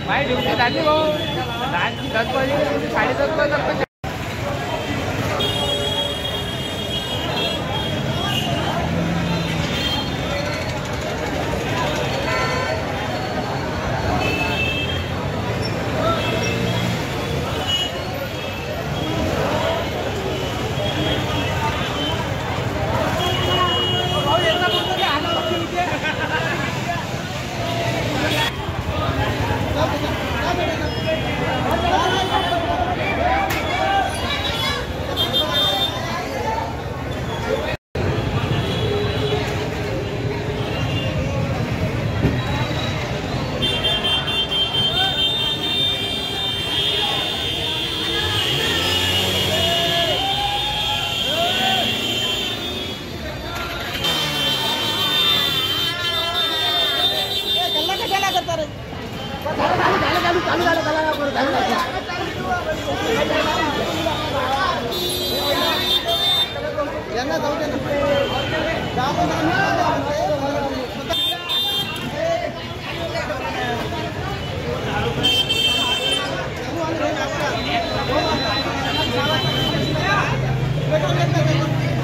भाई ड्यूटी झाली भाऊ 10 वाजे 10:30 वाजता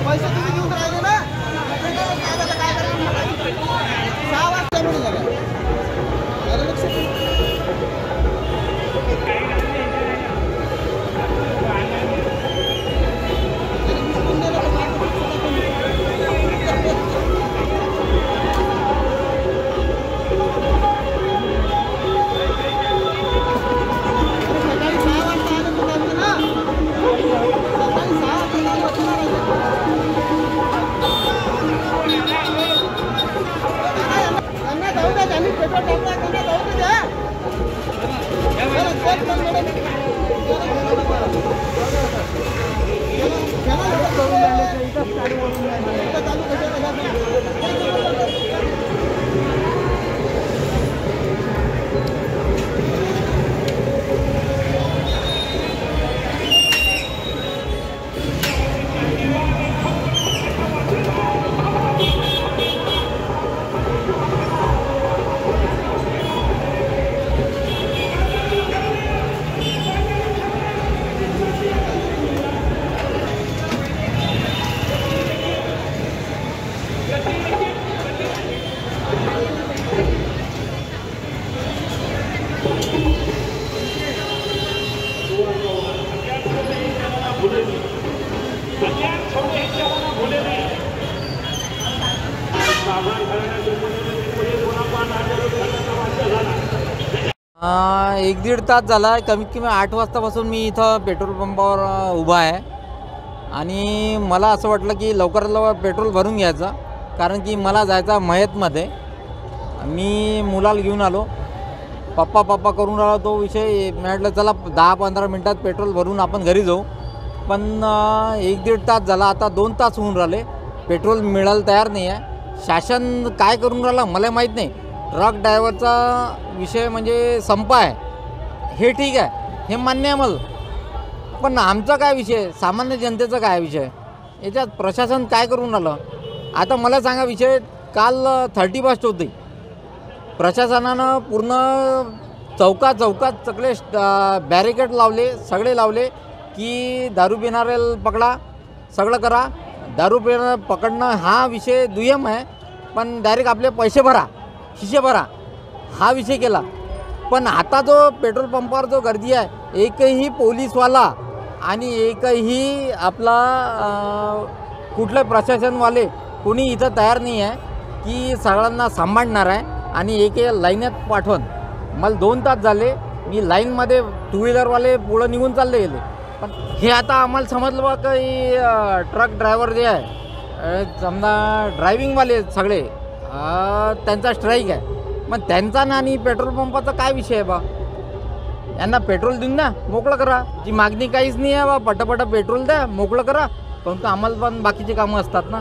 पैसे तुम्ही घेऊन राहिले ना काय करायचं 6 वाजता म्हणून झालं एक दीड तास झाला आहे, कमीत कमी 8 वाजतापासून मी इथं पेट्रोल पंपावर उभा आहे आणि मला असं वाटलं की लवकरात लवकर पेट्रोल भरून घ्यायचं, कारण की मला जायचा मयतमध्ये. मी मुलाला घेऊन आलो, पप्पा पप्पा करून राहिला तो विषय. म्हटलं चला 10-15 मिनटात पेट्रोल भरून आपण घरी जाऊ, पण 1-1.5 तास झाला, आता 2 तास होऊन राहिले, पेट्रोल मिळायला तयार नाही आहे. शासन काय करून राहिलं मला माहीत नाही. ट्रक ड्रायव्हरचा विषय म्हणजे संप आहे, हे ठीक आहे, हे मान्य आहे मला, पण आमचा काय विषय, सामान्य जनतेचा काय विषय, याच्यात प्रशासन काय करून राहिलं. आता मला सांगा विषय, काल 31 होती, प्रशासनानं पूर्ण चौकात सगळे बॅरिकेड लावले, सगळे लावले की दारू पिणाऱ्याला पकडा, सगळं करा. दारू पिणाऱ्या पकडणं हा विषय दुय्यम आहे, पण डायरेक्ट आपले पैसे भरा, खिसे भरा, हा विषय केला. पण आता जो पेट्रोल पंपावर जो गर्दी आहे, एकही पोलीसवाला आणि एकही आपला कुठले प्रशासनवाले कोणी इथं तयार नाही आहे की सगळ्यांना सांभाळणार आहे आणि एक लाईनात पाठवून. मला 2 तास झाले, मी लाईनमध्ये 2 व्हीलरवाले पुढं निघून चालले गेले, पण हे आता आम्हाला समजलं बा की ट्रक ड्रायव्हर जे आहे, समजा ड्रायव्हिंगवाले सगळे, त्यांचा स्ट्राईक आहे. मग त्यांचा ना आणि पेट्रोल पंपाचा काय विषय आहे बा. यांना पेट्रोल देऊन ना मोकळं करा, जी मागणी काहीच नाही आहे बा, पटापटा पेट्रोल द्या, मोकळं करा, परंतु आम्हाला पण बाकीचे कामं असतात ना.